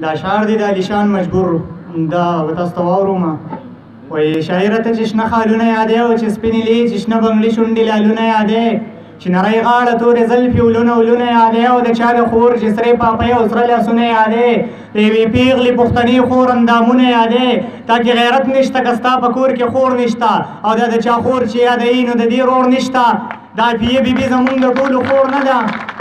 دا شعر دی د علیشان مجبور دا به تاسو ته واورو وایي شاعره ته چې شنه خالونه یادې او چې سپینې لې چې شنه بنګلې شونډې لالونه یادې چې نری غاړه تورې زلفې ولونه یادې او د چا د خور چې سرې پاپۍ او سره لاسونه یادې د یوې پیغلې پښتنې خور اندامونه یادې تاکې غیرت نشته که ستا په کور کې خور نشته او دا د چا خور چې یادوي نو د دې رور نشته دا عافیې بیبي زمونږ د ټولو خور نه ده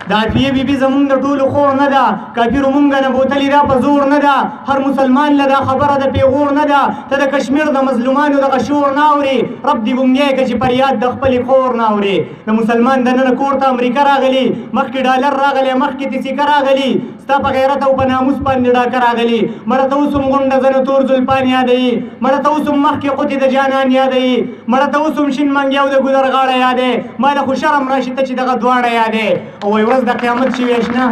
دا عافیې بیبي زمونږ د ټولو خور نه ده کافرو مونږ نه بوتلې دا په زور نه ده هر مسلمان له دا خبره د پیغور نه ده ته د کشمیر د مظلومانو دغه شور نه اورې رب دې ګونګی که چې فریاد د خپلې خور نه اورې د مسلمان دننه کور ته امریکا راغلي مخکې ډالر راغلی مخکې تسیکه راغلي ستا په غیرت او په ناموس باندې ډاکه راغلي مړه ته اوس هم غونډه زنه تور زلفان یادوي مړه ته اوس هم مخکې قوتې د جانان یادوي مړه ته اوس هم شین منګی او د ګودر غاړه یادوي ما له خو شرم راشي ته چې دغه دواړه یادوي او وایي ورځ د قیامت شي وي اشنا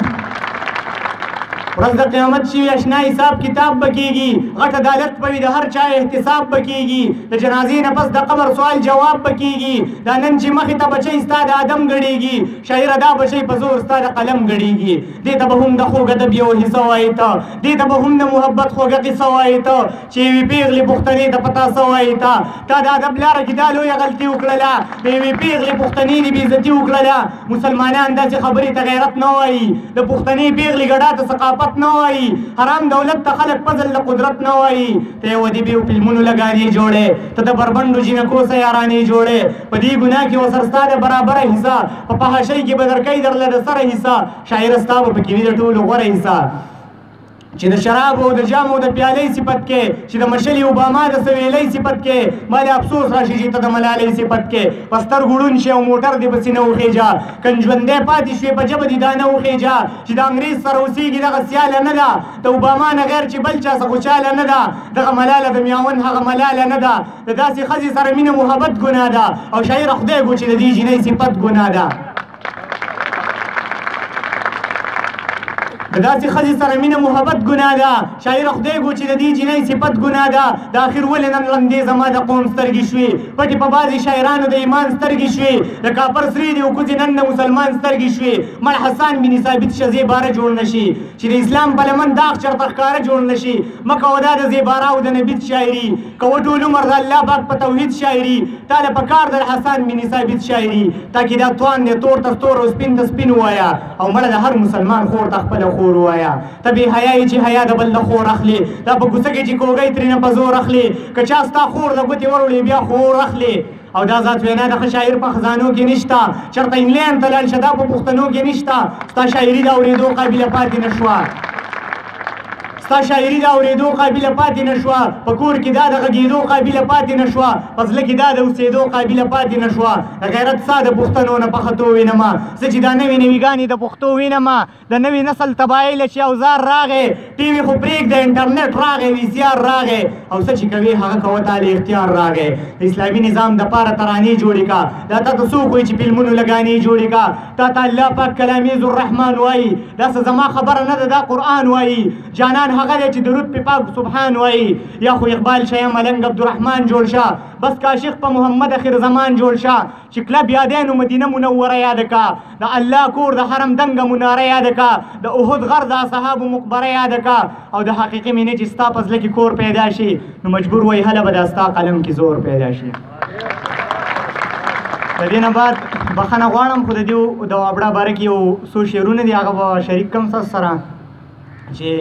ورځ د قیامت شي وي اشنا حساب کتاب به کېږي غټ عدالت به وي د هر چا احتساب به کېږي د جنازې نه پس د قبر سوال جواب به کېږي دا نن چې مخې ته بچی ستا د ادم ګډېږي شاعره دا بچی په زور ستا د قلم ګډېږي دې ته به هم د خوږ ادب یو حصه وایي ته دې ته به هم د محبت خوږه قصه وایي ته چې یوې پیغلې پښتنې ته په تاسه وایي ته تا د ادب لاره کې دا لویه غلطي وکړله د یوې پیغلې پښتنې دې بېعزتي وکړله مسلمانان داسې خبرې ته غیرت نه وایي د پښتنې پیغلې ګډا ته ثقافت نه وایي حرام دولت ته خلک فضل د قدرت نه وایي ته یې ودې بې فلمونو لګانې جوړې ته د بربنډو جینکو سیارانې جوړې په دې ګناه کې ورسره ستا د برابره حصه په فحاشۍ کې به درکوي درله د سره حصه شاعره ستا به پکې وي د ټولو غوره حصه چې د شرابو او د جامو د پیالۍ صفت کې چې د مشلې اوباما د سویلۍ صفت کې ما له افسوس راشي چې ته د ملالۍ صفت کې په سترګو ړوند شي او موټر دې پسې نه وخېجه که ژوندی پاتې شوې په ژبه دې دا نه وخېجه چې د انګریز سره اوسېږي دغه سیاله نه ده د اوباما نه غیر چې بل چا څه خوشحاله نه ده دغه ملاله د میاون هغه ملاله نه ده د داسې ښځې سره مینه محبت ګناه ده او شاعره خدای ګو چې د دې جینۍ صفت ګناه ده د داسې ښځې سره مینه محبت ګناه ده شاعره خدای ګو چې د دې جینۍ صفت ګناه ده د اخر ولې نن لندې زما د قوم سترګې شوې پټې په بعضې شاعرانو د ایمان سترګې شوې د کافر سرې دي او کوزې نن د مسلمان سترګې شوې مړ حسان بن ثابت شزې باره جوړ نه شي چې د اسلام په لمن داغ چرته ښکاره جوړ نه شي مه کوه دا د زیبارا او د نبید شاعري کوه ټول عمر د الله پاک په توحید شاعري تا له پکار د حسان بن ثابت شاعري تاکې دا توان دی تور ته تور او سپین ته سپین ووایه او مړه د هر مسلمان خور ته خپله خور ووایه ته بې حیا یې چې حیا د بل د خور اخلي دا په کوڅه کې چې کوږی ترېنه په زور اخلي که چا ستا خور د ګوتې وروړي بیا خور اخلي او دا ذات وینا د ښه شاعر په خزانو کې نشته چېرته انګلینډ ته لاړ شه دا په پښتنو کې نشته ستا شاعري د اورېدو قابله پاتې نه شوه ستا شاعري د اورېدو قابله پاتې نه شوه په کور کې دا د غږېدو قابله پاتې نه شوه په زړه کې دا د اوسېدو قابله پاتې نه شوه د غیرت ستا د پښتنو نه په خطو وینمه زه چې دا نوې نویګانې د پښتو وینمه د نوي نسل تباهۍ له چې اوزار راغی ټي وي خو پرېږده انټرنېټ راغی وي سي آر راغی او څه چې کوې هغه کوه تا له اختیار راغی د اسلامي نظام دپاره ترانې جوړې کا دا تا ته څوک وایي چې فلمونو لګانې جوړې کا تا ته الله پاک کلامیز الرحمن وایي دا څه زما خبره نه ده دا قرآن وایي جانان هغه دی چې درود پې پاک سبحان وایي یا خو اقبال شاه ملنګ عبدالرحمن جوړ شه بس کاشق په محمد اخر زمان جوړ شه چې کلب یادینو مدینه منوره یاد کا د الله کور د حرم دنګه مناره یاد کا د احد غر د اصحابو مقبره یاد کا او د حقیقي مینې چې ستا په زړه کې کور پیدا شي نو مجبور وایي هله به دا ستا قلم کې زور پیدا شي د دې نه بعد بخښنه غواړم خو د دې د وابړه باره کې یو څو شعرونه دي هغه به شریک کړم ستاسو سره چې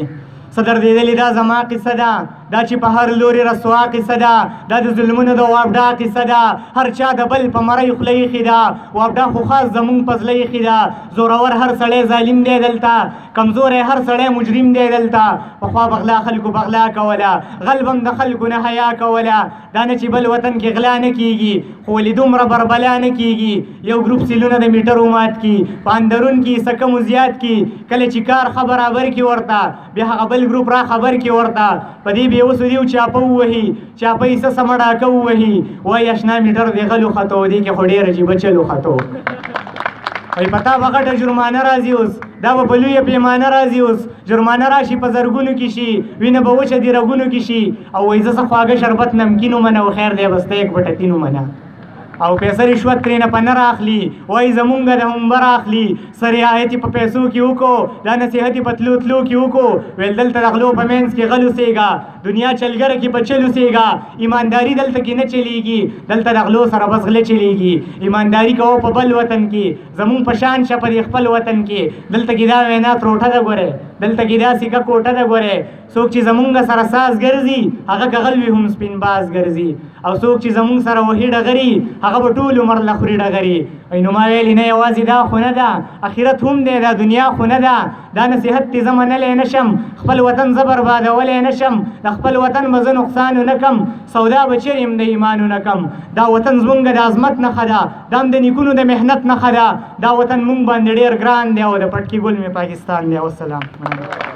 صدر دیدلی دا زما قصه ده دا چې په هر لوري رسوا قصه ده دا د ظلمونو د وابډا قصه ده هر چا د بل په مری خوله ایښې ده وابډا خو خاص زمونږ په زړه ایښې ده زورور هر سړی ظالم دی دلته کمزوری هر سړی مجرم دی دلته پخوا بغلا خلکو بغلا کوله غلب هم د خلکو نه حیا کوله دا نه چې بل وطن کې غلا نه کیږي خو ولې دومره بربلا نه کیږي یو ګروپ سیلونه د میټرو مات کی په اندرون کې څه کم زیات کی کله چې کار ښه برابر کي ورته بیا هغه بل ګروپ را خبر کي ورته په دې بې اوسو دیو چاپه ووهي چاپه یې څه سمه ډاکه ووهي وایي اشنا میټر دې غلو خطو دې کې خو ډېر عجیبه چلو خطو وایي په تا به غټه جرمانه راځي اوس دا به په لویه پیمانه راځي اوس جرمانه راشي په زرګونو کې شي وینه به وچه دې رګونو کې شي او وایي زه څه خواږه شربت نمکین ومنه او خیر دی بسته یک بټه تین ومنه او پیسې رشوت ترېنه په نه راخلي وایي زمونږ د منبر اخلي څه رعایت یې په پیسو کې وکړو دا نصیحت یې په تلو کې وکړو ویل دلته د غلو په منځ کې غل اوسېږه دنیا چلګره کې په چل اوسېږه ایمانداري دلته کې نه چلیږي دلته د غلو سره بس غله چلیږي ایمانداري کوو په بل وطن کې زمونږ په شان شه په خپل وطن کې دلته کې دا وینا تروټه ده ګورې دلته کې دا سکه کوټه ده ګورې څوک چې زمونږ سره ساز ګرځي هغه که غل وي هم سپین باز ګرځي او څوک چې زمونږ سره وهي ډغري هغه به ټول عمر له خوري ډغري نو ما ویلې نه یوازې دا خو نه ده اخرت هم دی دا دنیا خو نه ده دا نصیحت دې زه منلی نه شم خپل وطن زه بربادولی نه شم د خپل وطن به زه نقصان ونه کم سودا به چیرې هم د ایمان ونه کم دا وطن زمونږ د عظمت نښه ده دا هم د نیکونو د محنت نښه ده دا وطن مونږ باندې ډېر ګران دی او د پټکي ګل مې پاکستان دی والسلام